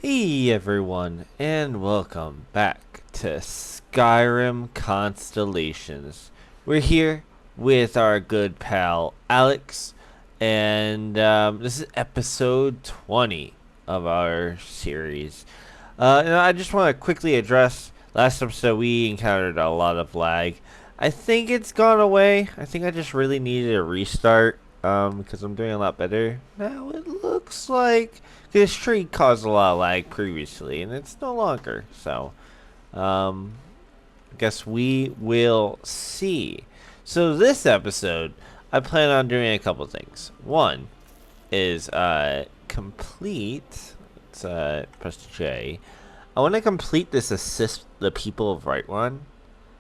Hey everyone, and welcome back to Skyrim Constellations. We're here with our good pal Alex, and this is episode 20 of our series. And I just want to quickly address last episode we encountered a lot of lag. I think it's gone away. I think I just really needed a restart because I'm doing a lot better now. It looks like this tree caused a lot of lag previously, and it's no longer. So, I guess we will see. So this episode, I plan on doing a couple things. One is complete. Let's press J. I want to complete this assist the people of Right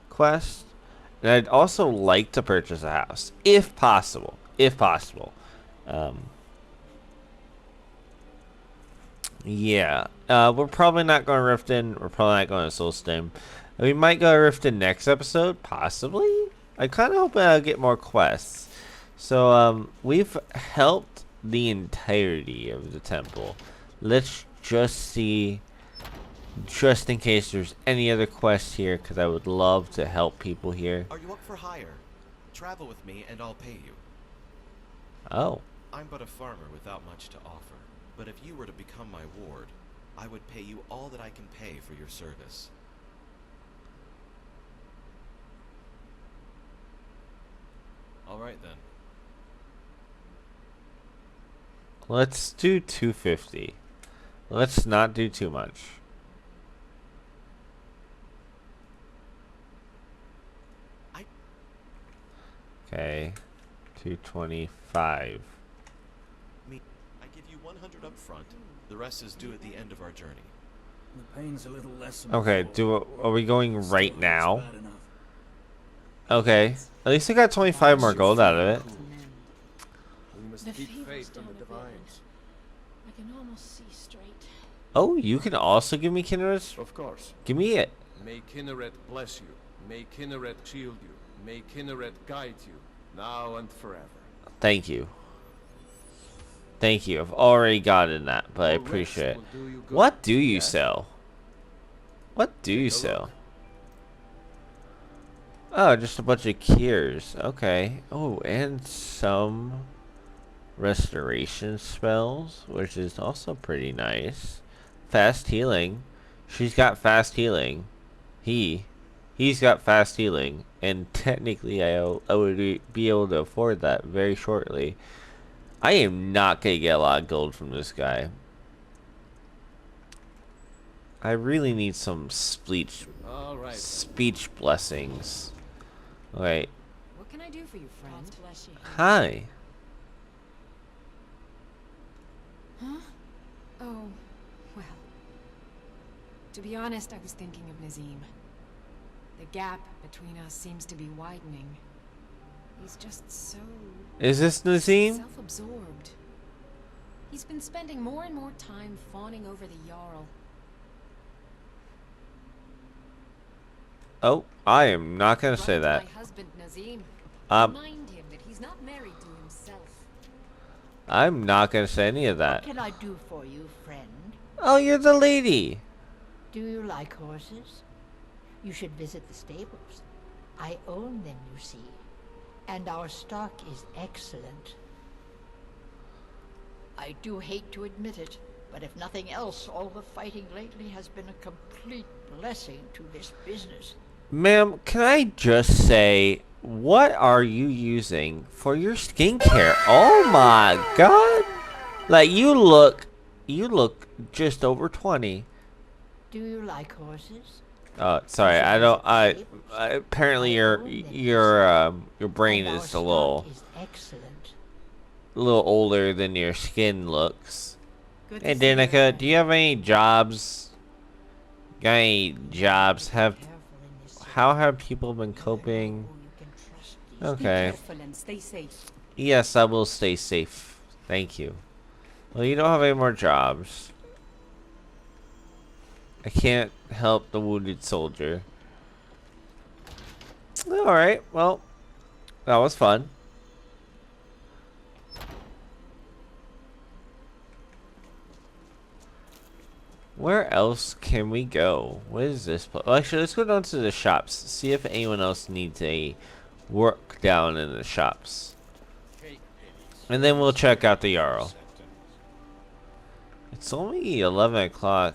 quest, and I'd also like to purchase a house if possible. If possible. Yeah. We're probably not going to Riften. We're probably not going to Solstim. We might go to Riften next episode, possibly. I kind of hope I'll get more quests. So, we've helped the entirety of the temple. Let's just see, just in case there's any other quests here, because I would love to help people here. Are you up for hire? Travel with me and I'll pay you. Oh. I'm but a farmer without much to offer, but if you were to become my ward, I would pay you all that I can pay for your service. All right then. Let's do 250. Let's not do too much. Okay, 225. I give you 100 up front. The rest is due at the end of our journey. The pain's a little less than Okay, before. are we going right Still now? hurts bad enough. Okay, at least I got 25 more gold out of it. We must The keep fever's faith in down the a bit. divines. I can almost see straight. Oh, you can also give me Kinnereth? Of course. Give me it. May Kinneret bless you. May Kinneret shield you. May Kinneret guide you, now and forever. Thank you. Thank you. I've already gotten that, but I Your rest appreciate it. will do you good. What do you Yes? sell? What do you Take a sell? look. Oh, just a bunch of cures. Okay. Oh, and some restoration spells, which is also pretty nice. Fast healing. She's got fast healing. He's got fast healing, and technically I would be able to afford that very shortly. I am not gonna get a lot of gold from this guy. I really need some speech blessings. Wait. What can I do for you, friend? Bless you. Hi. Huh? Oh, well. To be honest, I was thinking of Nazim. The gap between us seems to be widening. He's just so Is this Nazim? self-absorbed. He's been spending more and more time fawning over the Jarl. Oh, I am not gonna say Run to that. my husband, Nazim. Um, Remind him that he's not married to himself. I'm not gonna say any of What that. can I do for you, friend? Oh, you're the lady. Do you like horses? You should visit the stables. I own them, you see. And our stock is excellent. I do hate to admit it, but if nothing else, all the fighting lately has been a complete blessing to this business. Ma'am, can I just say, what are you using for your skincare? Oh my god. Like, you look just over 20. Do you like horses? Sorry, I don't, apparently your brain And our is a stock is excellent. little older than your skin looks. Good Hey to see you Danica, again. do you have any jobs? Got any jobs? Careful in this How have people been coping? who you can trust these Okay. Careful and stay safe. Yes, I will stay safe. Thank you. Well, you don't have any more jobs. I can't help the wounded soldier. Alright, well, that was fun. Where else can we go? What is this place? Well, actually, let's go down to the shops. See if anyone else needs a work down in the shops. And then we'll check out the Jarl. It's only 11 o'clock.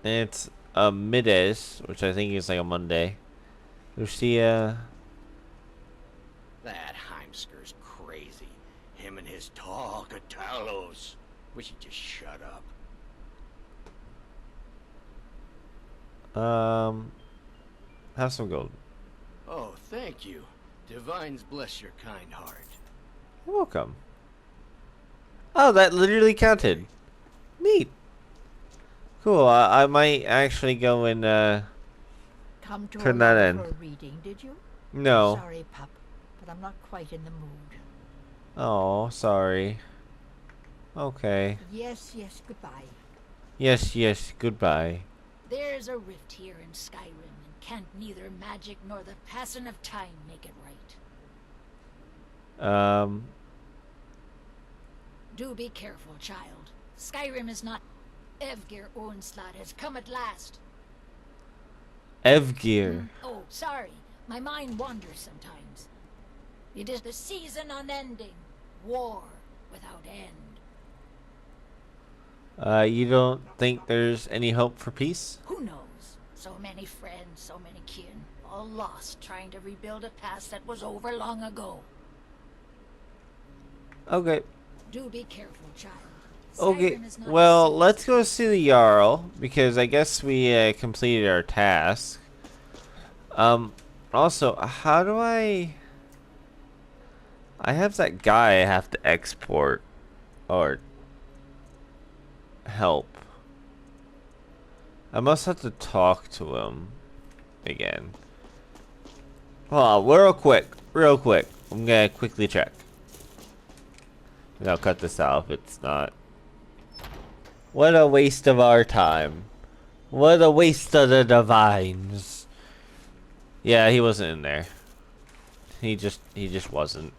And it's middays, which I think is like a Monday. Lucia. That Heimsker's crazy. Him and his tall Catalos. Wish he'd just shut up. Have some gold. Oh, thank you. Divines bless your kind heart. You're welcome. Oh, that literally counted. Neat. Cool. I might actually go and Come to turn a that in. for a reading, did you? No. Sorry, pup, but I'm not quite in the mood. Oh, sorry. Okay. Yes, yes, goodbye. Yes, yes. Goodbye. There's a rift here in Skyrim, and can't neither magic nor the passing of time make it right. Do be careful, child. Skyrim is not... Evgir Onslaught has come at last. Evgir. Oh, sorry. My mind wanders sometimes. It is the season unending. War without end. You don't think there's any hope for peace? Who knows? So many friends, so many kin, all lost trying to rebuild a past that was over long ago. Okay. Do be careful, child. Okay. Skyrim is not Well, a city. let's go see the Jarl because I guess we completed our task. Also, how do I have that guy I have to export or help. I must have to talk to him again. Hold on, real quick. I'm gonna quickly check. And I'll cut this out if it's not. What a waste of our time. What a waste of the divines. Yeah, he wasn't in there. He just wasn't.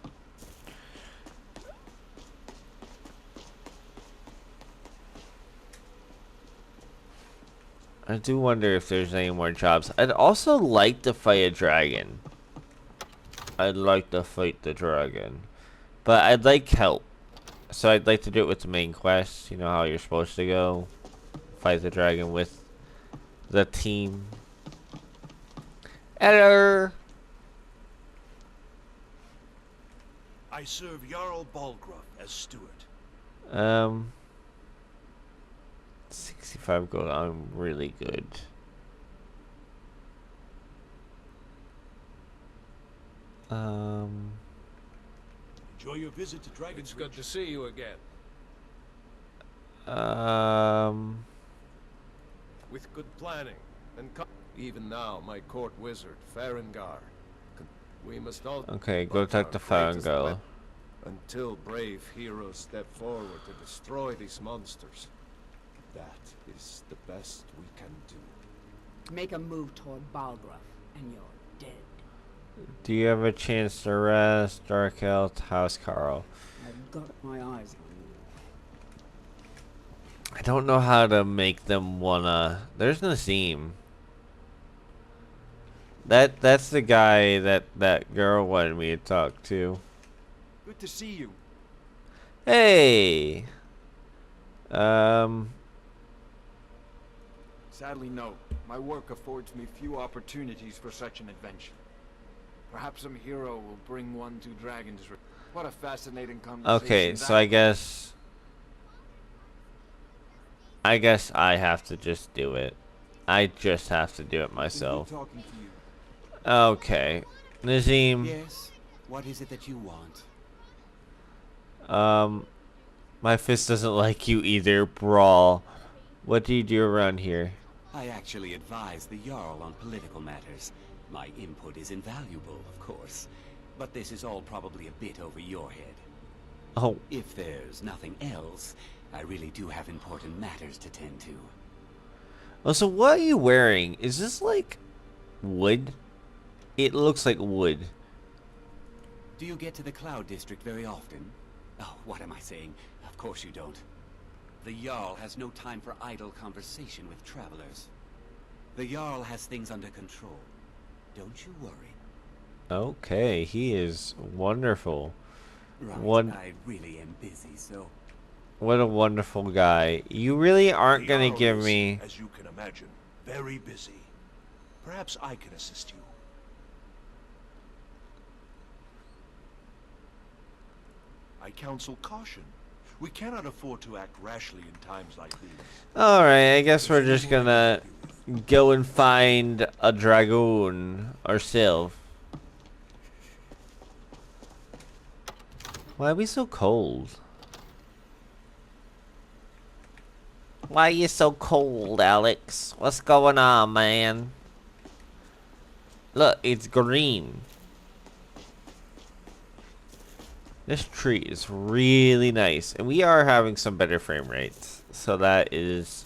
I do wonder if there's any more jobs. I'd also like to fight a dragon. I'd like to fight the dragon. But I'd like help. So I'd like to do it with the main quest. You know how you're supposed to go. Fight the dragon with the team. Hello. I serve Jarl Balgruuf as steward. 65 gold. I'm really good. Enjoy your visit to Dragon's It's good Reach. to see you again. With good planning and even now, my court wizard, Farengar. We must all Okay, go but talk our to greatest Farengar. weapon until brave heroes step forward to destroy these monsters. That is the best we can do. Make a move toward Balgruuf, and you're dead. Do you have a chance to rest, Dark Elf, House Carl? I've got my eyes on you. I don't know how to make them wanna. There's Nazim. That's the guy that girl wanted me to talk to. Good to see you. Hey. Sadly, no. My work affords me few opportunities for such an adventure. Perhaps some hero will bring one to Dragon's Reach. What a fascinating conversation. Okay, so I guess I have to just do it. I just have to do it myself. Talking to you. Okay. Nazim. Yes? What is it that you want? My fist doesn't like you either, Brawl. What do you do around here? I actually advise the Jarl on political matters. My input is invaluable, of course. But this is all probably a bit over your head. Oh. If there's nothing else, I really do have important matters to tend to. Oh, so what are you wearing? Is this like wood? It looks like wood. Do you get to the Cloud District very often? Oh, what am I saying? Of course you don't. The Jarl has no time for idle conversation with travelers. The Jarl has things under control. Don't you worry. Okay, he is wonderful. Right, I really am busy, so... What a wonderful guy. You really aren't The gonna Jarl give is, me... as you can imagine, very busy. Perhaps I can assist you. I counsel caution. We cannot afford to act rashly in times like these. Alright, I guess we're just gonna go and find a dragoon ourselves. Why are we so cold? Why are you so cold, Alex? What's going on, man? Look, it's green. This tree is really nice, and we are having some better frame rates, so that is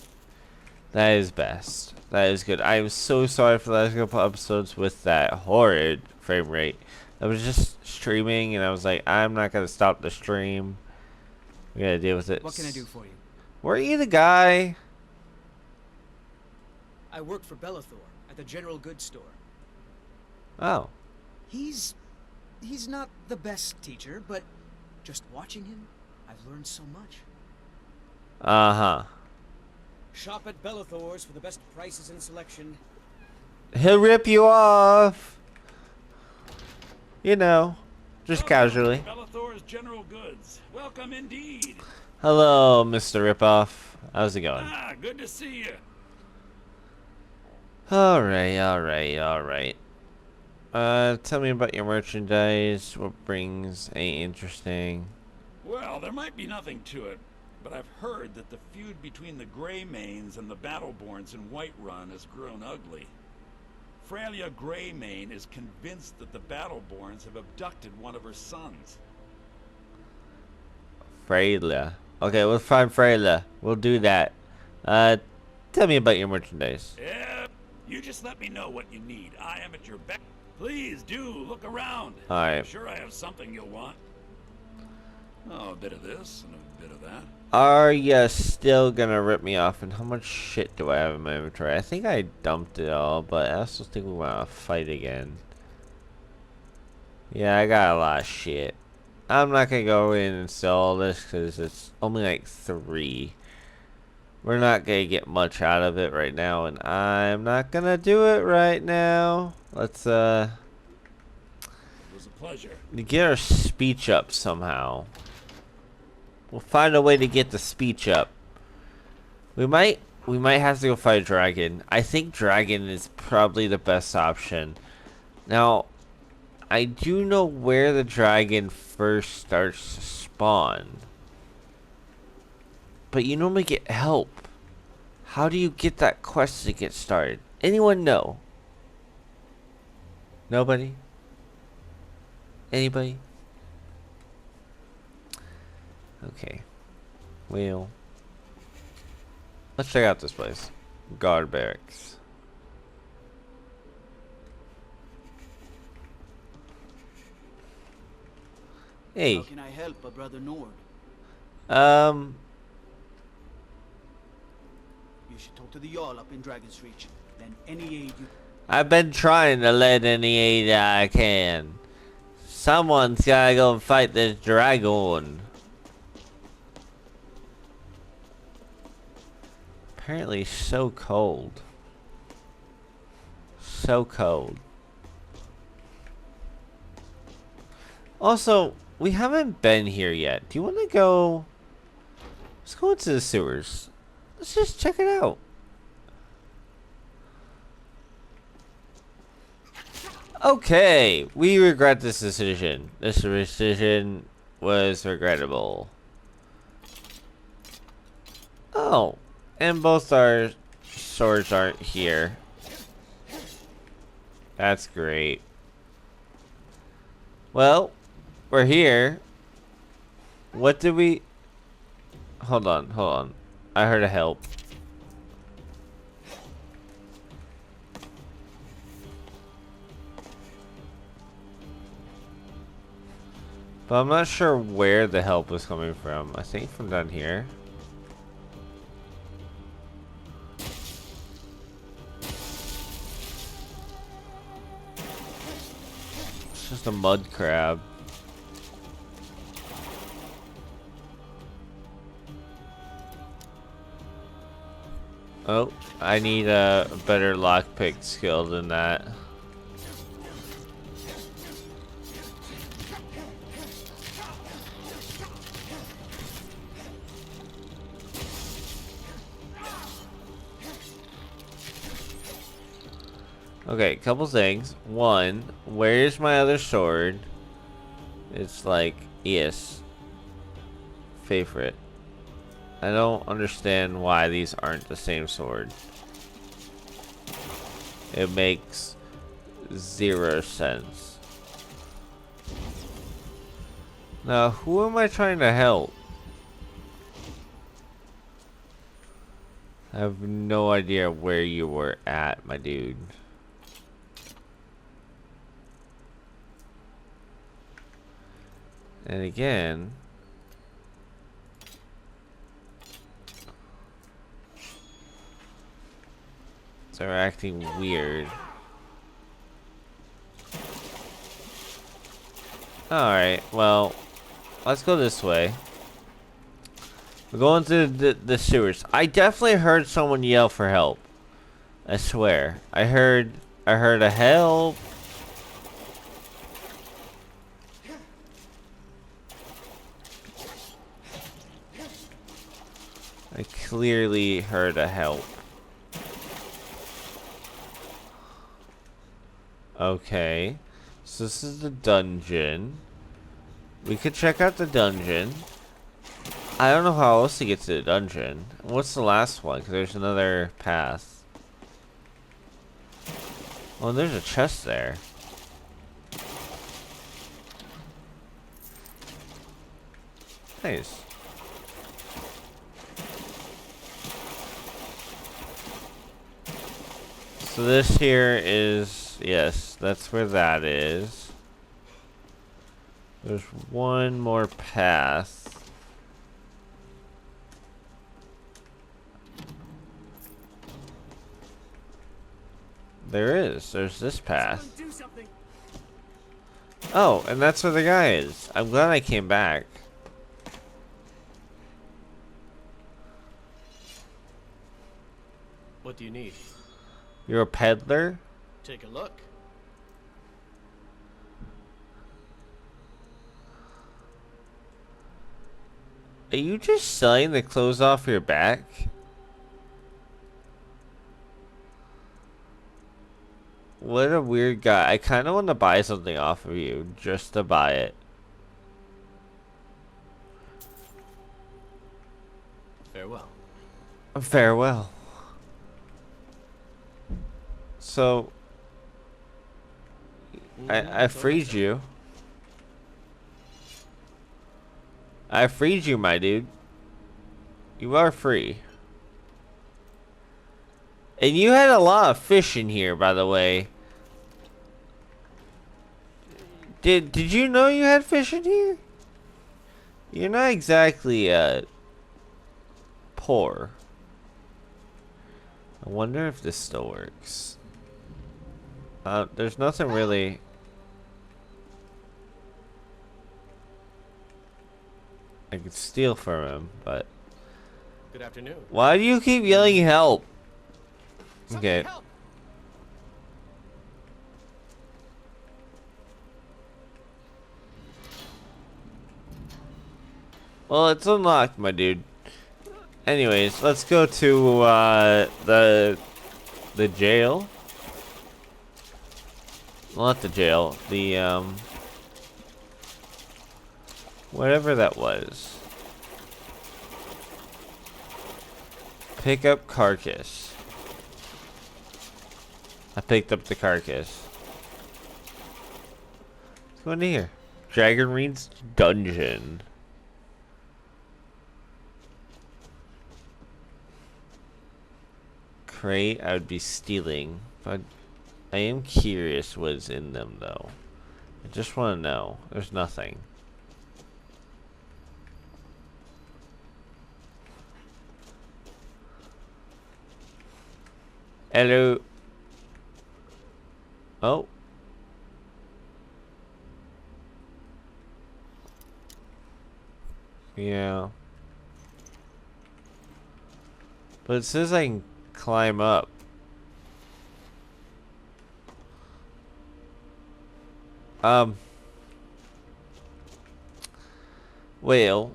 best. That is good. I am so sorry for the last couple episodes with that horrid frame rate. I was just streaming, and I was like, I'm not gonna stop the stream. We gotta deal with it. What can I do for you? Were you the guy? I work for Bellathor at the general goods store. Oh. He's not the best teacher, but just watching him, I've learned so much. Uh-huh. Shop at Bellathor's for the best prices and selection. He'll rip you off. You know, just casually. Bellathor's General Goods. Welcome indeed. Hello, Mr. Ripoff. How's it going? Ah, good to see you. Alright. Tell me about your merchandise. What brings any interesting? Well, there might be nothing to it, but I've heard that the feud between the Greymanes and the Battleborns in Whiterun has grown ugly. Freya Greymane is convinced that the Battleborns have abducted one of her sons. Freya. Okay, we'll find Freya. We'll do that. Tell me about your merchandise. Yeah, you just let me know what you need. I am at your beck. Please do look around. Alright. I'm sure I have something you'll want. Oh, a bit of this and a bit of that. Are you still gonna rip me off? And how much shit do I have in my inventory? I think I dumped it all, but I also think we want to fight again. Yeah, I got a lot of shit. I'm not gonna go in and sell all this because it's only like 3. We're not gonna get much out of it right now, and I'm not gonna do it right now. Let's It was a pleasure. get our speech up somehow. We'll find a way to get the speech up. We might have to go fight a dragon. I think dragon is probably the best option. Now, I do know where the dragon first starts to spawn. But you normally get help. How do you get that quest to get started? Anyone know? Nobody? Anybody? Okay. Well, let's check out this place. Guard barracks. Hey. How can I help a brother Nord? You should talk to the Jarl up in Dragon's Reach. Then any aid you... I've been trying to lend any aid I can. Someone's gotta go and fight this dragon. Apparently so cold. So cold. Also, we haven't been here yet. Do you want to go... Let's go into the sewers. Let's just check it out. Okay, we regret this decision. This decision was regrettable. Oh, and both our swords aren't here. That's great. Well, we're here. What did we... Hold on. I heard a help. But I'm not sure where the help was coming from. I think from down here. just a mud crab. Oh, I need a better lockpick skill than that. Okay, couple things. One, where's my other sword? It's like, yes. Favorite. I don't understand why these aren't the same sword. It makes 0 sense. Now, who am I trying to help? I have no idea where you were at, my dude. And again, they're acting weird. Alright, well, let's go this way. We're going through the sewers. I definitely heard someone yell for help. I swear. I heard a help. I clearly heard a help. Okay. So this is the dungeon. We could check out the dungeon. I don't know how else to get to the dungeon. What's the last one? Because there's another path. Oh, there's a chest there. Nice. So this here is, yes, that's where that is. There's one more path. There is. There's this path. Oh, and that's where the guy is. I'm glad I came back. What do you need? You're a peddler? Take a look. Are you just selling the clothes off your back? What a weird guy. I kind of want to buy something off of you, just to buy it. Farewell. Farewell. So, I freed you. I freed you, my dude. You are free. And you had a lot of fish in here, by the way. Did you know you had fish in here? You're not exactly poor. I wonder if this still works. There's nothing really. I could steal from him, but. Good afternoon. Why do you keep yelling help? Okay. Help. Well, it's unlocked, my dude. Anyways, let's go to the jail. Well, not the jail. The whatever that was. Pick up carcass. I picked up the carcass. Let's go into here. Dragon Reed's dungeon. Crate I would be stealing, but I am curious what's in them though. I just want to know. There's nothing. Hello. Oh. Yeah. But it says I can climb up. Well.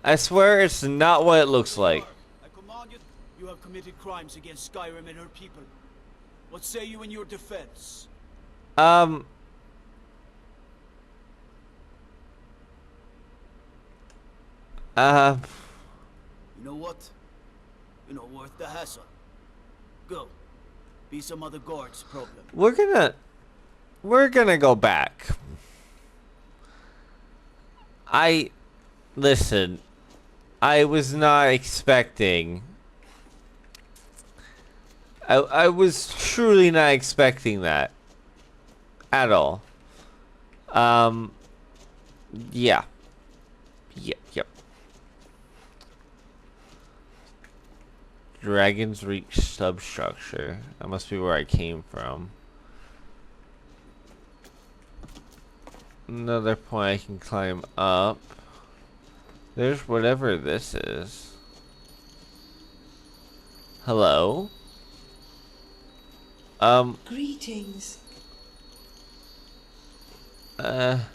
I swear it's not what it looks like. I command you. You have committed crimes against Skyrim and her people. What say you in your defense? You know what? You're not worth the hassle. Go. Be some other guard's problem. We're gonna go back. Listen, I was not expecting. I was truly not expecting that. At all. Yeah. Yep. Dragon's Reach substructure. That must be where I came from. Another point I can climb up. There's whatever this is. Hello? Greetings. Ah,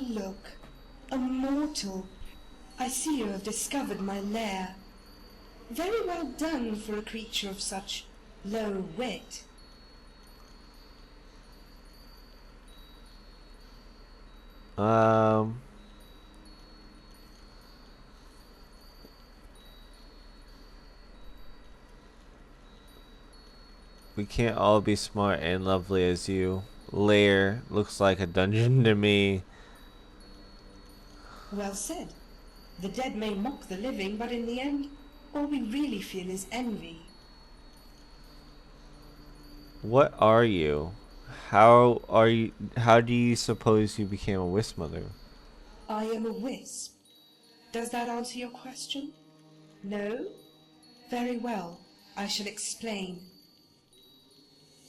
look. A mortal. I see you have discovered my lair. Very well done for a creature of such low wit. We can't all be smart and lovely as you. Lair looks like a dungeon to me. Well said. The dead may mock the living, but in the end, all we really feel is envy. What are you? How do you suppose you became a wisp mother? I am a wisp. Does that answer your question? No? Very well. I shall explain.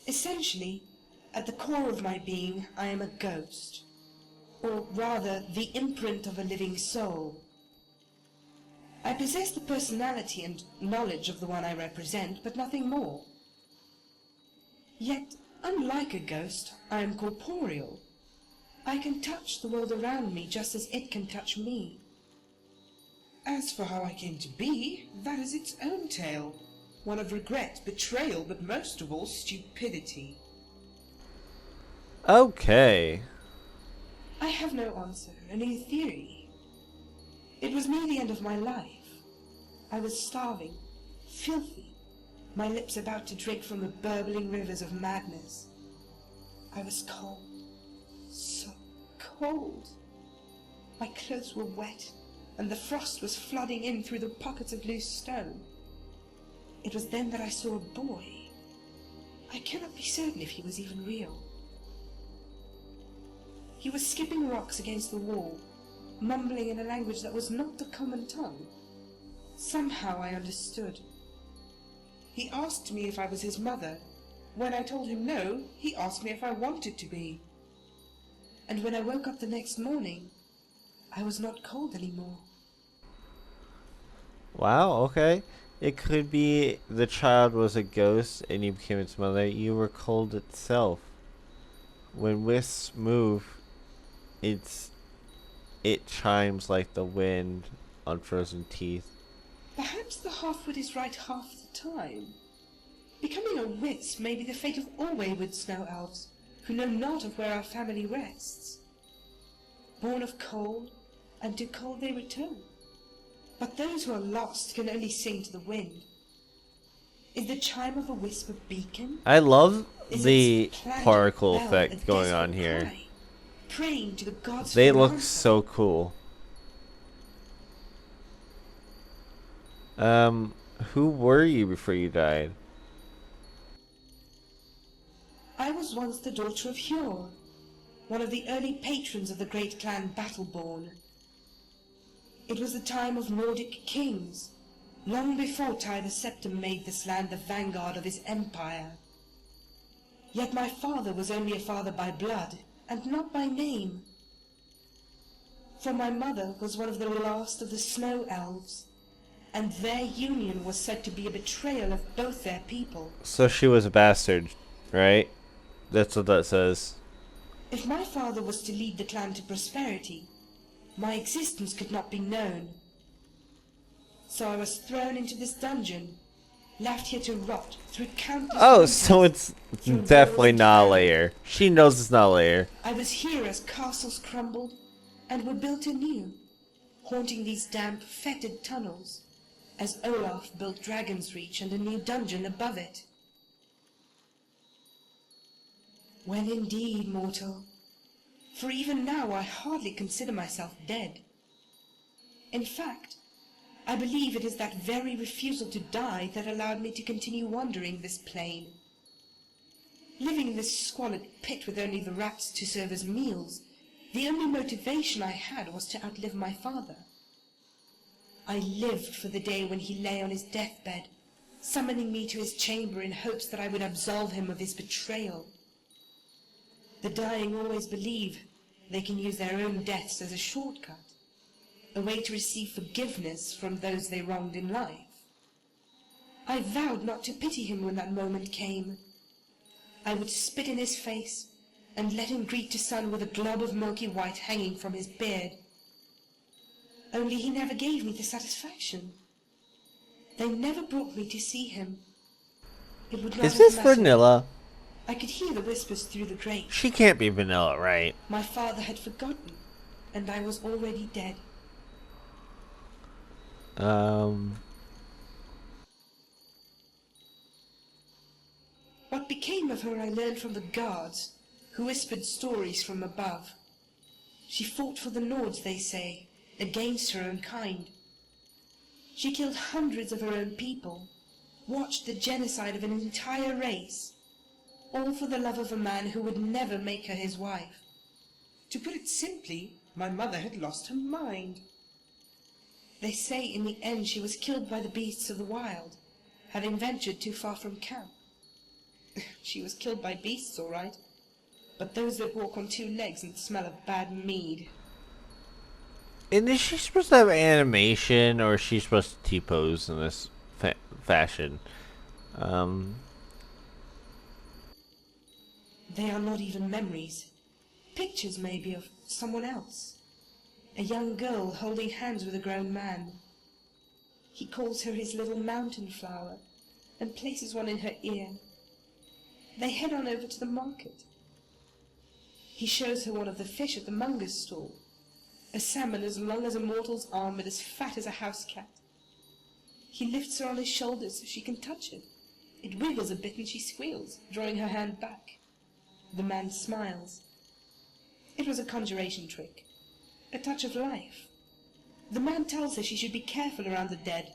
Essentially, at the core of my being, I am a ghost. Or rather, the imprint of a living soul. I possess the personality and knowledge of the one I represent, but nothing more. Yet, unlike a ghost, I am corporeal. I can touch the world around me just as it can touch me. As for how I came to be, that is its own tale. One of regret, betrayal, but most of all, stupidity. Okay. I have no answer, only a theory. It was near the end of my life. I was starving, filthy, my lips about to drink from the burbling rivers of madness. I was cold, so cold. My clothes were wet, and the frost was flooding in through the pockets of loose stone. It was then that I saw a boy. I cannot be certain if he was even real. He was skipping rocks against the wall, mumbling in a language that was not the common tongue. Somehow I understood. He asked me if I was his mother. When I told him no, he asked me if I wanted to be. And when I woke up the next morning, I was not cold anymore. Wow, okay. It could be the child was a ghost and you became its mother. You were cold itself. When wisps move, it chimes like the wind on frozen teeth. Perhaps the half-wit is right half the time. Becoming a wisp may be the fate of all wayward snow elves, who know not of where our family rests. Born of cold, and to cold they return. But those who are lost can only sing to the wind. Is the chime of a wisp a beacon? I love Is the its planet particle bell effect a going on desperate here. cry, praying to the gods They for an look answer? so cool. Who were you before you died? I was once the daughter of Hjor, one of the early patrons of the great clan Battleborn. It was the time of Nordic kings, long before Ty the Septim made this land the vanguard of his empire. Yet my father was only a father by blood, and not by name. For my mother was one of the last of the snow elves, and their union was said to be a betrayal of both their people. So she was a bastard, right? That's what that says. If my father was to lead the clan to prosperity, my existence could not be known. So I was thrown into this dungeon, left here to rot through countless Oh, winters, so it's through definitely walls not a and layer. She knows it's not a layer. I was here as castles crumbled and were built anew, haunting these damp, fetid tunnels, as Olaf built Dragon's Reach and a new dungeon above it. Well indeed, mortal, for even now I hardly consider myself dead. In fact, I believe it is that very refusal to die that allowed me to continue wandering this plane. Living in this squalid pit with only the rats to serve as meals, the only motivation I had was to outlive my father. I lived for the day when he lay on his deathbed, summoning me to his chamber in hopes that I would absolve him of his betrayal. The dying always believe they can use their own deaths as a shortcut, a way to receive forgiveness from those they wronged in life. I vowed not to pity him when that moment came. I would spit in his face and let him greet the sun with a glob of milky white hanging from his beard. Only he never gave me the satisfaction. They never brought me to see him. It would not Is have this mattered. vanilla? I could hear the whispers through the grate. She can't be vanilla, right? My father had forgotten, and I was already dead. What became of her I learned from the guards, who whispered stories from above. She fought for the Nords, they say, against her own kind. She killed hundreds of her own people, watched the genocide of an entire race, all for the love of a man who would never make her his wife. To put it simply, my mother had lost her mind. They say in the end she was killed by the beasts of the wild, having ventured too far from camp. She was killed by beasts, all right, but those that walk on two legs and smell of bad mead. And is she supposed to have animation, or is she supposed to T-pose in this fashion? They are not even memories. Pictures, maybe, of someone else. A young girl holding hands with a grown man. He calls her his little mountain flower and places one in her ear. They head on over to the market. He shows her one of the fish at the monger's stall. A salmon as long as a mortal's arm but as fat as a house cat. He lifts her on his shoulders so she can touch it. It wiggles a bit and she squeals, drawing her hand back. The man smiles. It was a conjuration trick. A touch of life. The man tells her she should be careful around the dead,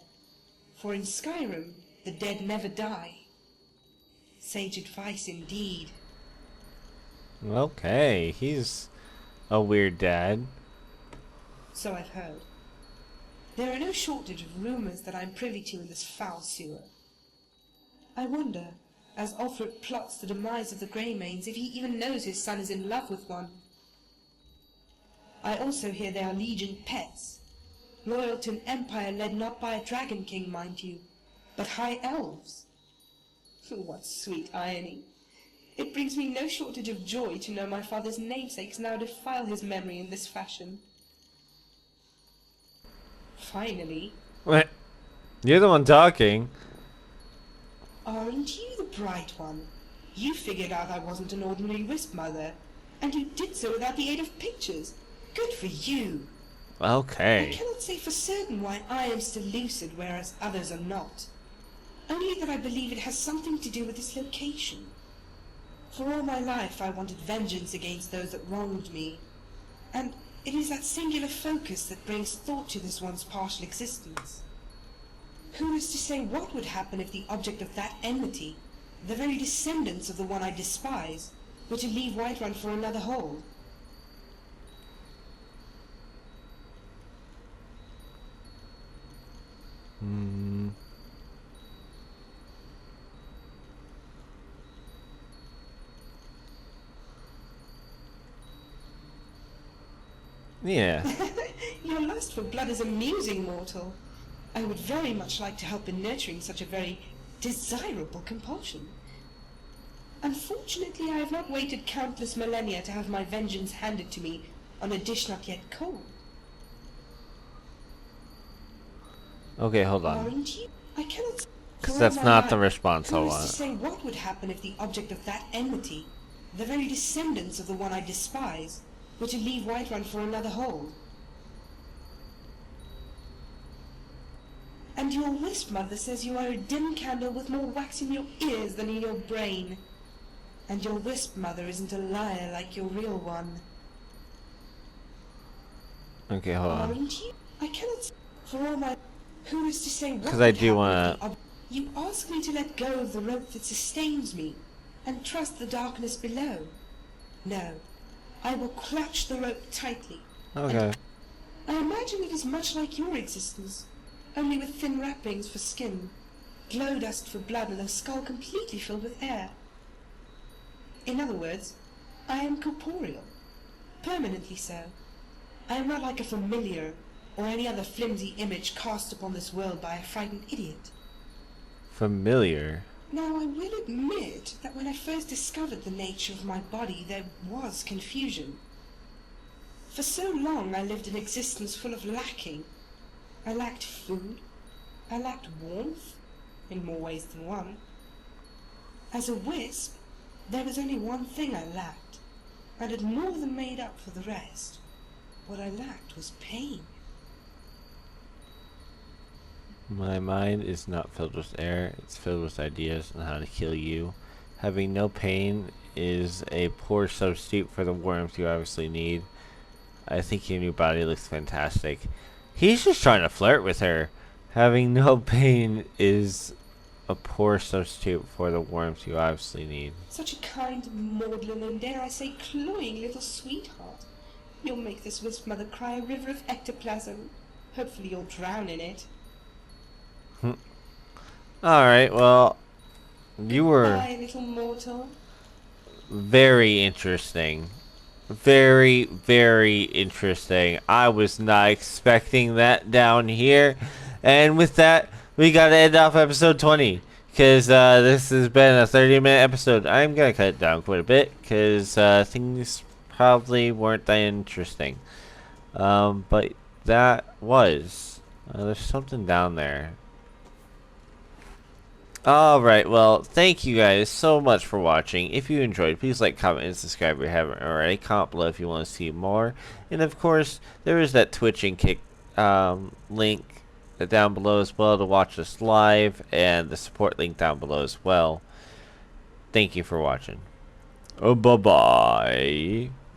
for in Skyrim the dead never die. Sage advice indeed. Okay, he's a weird dad. So I've heard. There are no shortage of rumours that I'm privy to in this foul sewer. I wonder, as Ulfric plots the demise of the Greymanes, if he even knows his son is in love with one. I also hear they are Legion pets, loyal to an empire led not by a dragon king, mind you, but high elves. What sweet irony. It brings me no shortage of joy to know my father's namesakes now defile his memory in this fashion. Finally... What? You're the one talking. Aren't you the bright one? You figured out I wasn't an ordinary wisp mother, and you did so without the aid of pictures. Good for you. Okay. I cannot say for certain why I am still lucid, whereas others are not. Only that I believe it has something to do with this location. For all my life I wanted vengeance against those that wronged me, and it is that singular focus that brings thought to this one's partial existence. Who is to say what would happen if the object of that enmity, the very descendants of the one I despise, were to leave Whiterun for another hold? Yeah. Your lust for blood is amusing, mortal. I would very much like to help in nurturing such a very desirable compulsion. Unfortunately, I have not waited countless millennia to have my vengeance handed to me on a dish not yet cold. Okay, hold on. Aren't you? I cannot... Because for that's all my not the life, response I who is want. to say what would happen if the object of that enmity, the very descendants of the one I despise, were to leave Whiterun for another hold? And your wisp mother says you are a dim candle with more wax in your ears than in your brain. And your wisp mother isn't a liar like your real one. Okay, hold on. Aren't you? I cannot... For all my... Who is to say what Because I would do happen want if the You ask me to let go of the rope that sustains me, and trust the darkness below. No, I will clutch the rope tightly. Okay. I imagine it is much like your existence, only with thin wrappings for skin, glow dust for blood, and a skull completely filled with air. In other words, I am corporeal, permanently so. I am not like a familiar, or any other flimsy image cast upon this world by a frightened idiot. Familiar. Now, I will admit that when I first discovered the nature of my body, there was confusion. For so long I lived an existence full of lacking. I lacked food. I lacked warmth, in more ways than one. As a wisp, there was only one thing I lacked, and had more than made up for the rest. What I lacked was pain. My mind is not filled with air, it's filled with ideas on how to kill you. Having no pain is a poor substitute for the warmth you obviously need. I think your new body looks fantastic. He's just trying to flirt with her. Having no pain is a poor substitute for the warmth you obviously need. Such a kind, maudlin, and dare I say cloying little sweetheart. You'll make this wisp mother cry a river of ectoplasm. Hopefully you'll drown in it. Alright, well, you were Bye, little mortal. very interesting. Very, very interesting. I was not expecting that down here. And with that, we gotta end off episode 20. Because this has been a 30-minute episode. I'm gonna cut it down quite a bit. Because things probably weren't that interesting. But that was. There's something down there. Alright, well, thank you guys so much for watching. If you enjoyed, please like, comment, and subscribe if you haven't already. Comment below if you want to see more. And of course, there is that Twitch and Kick link down below as well to watch us live, and the support link down below as well. Thank you for watching. Oh, bye-bye.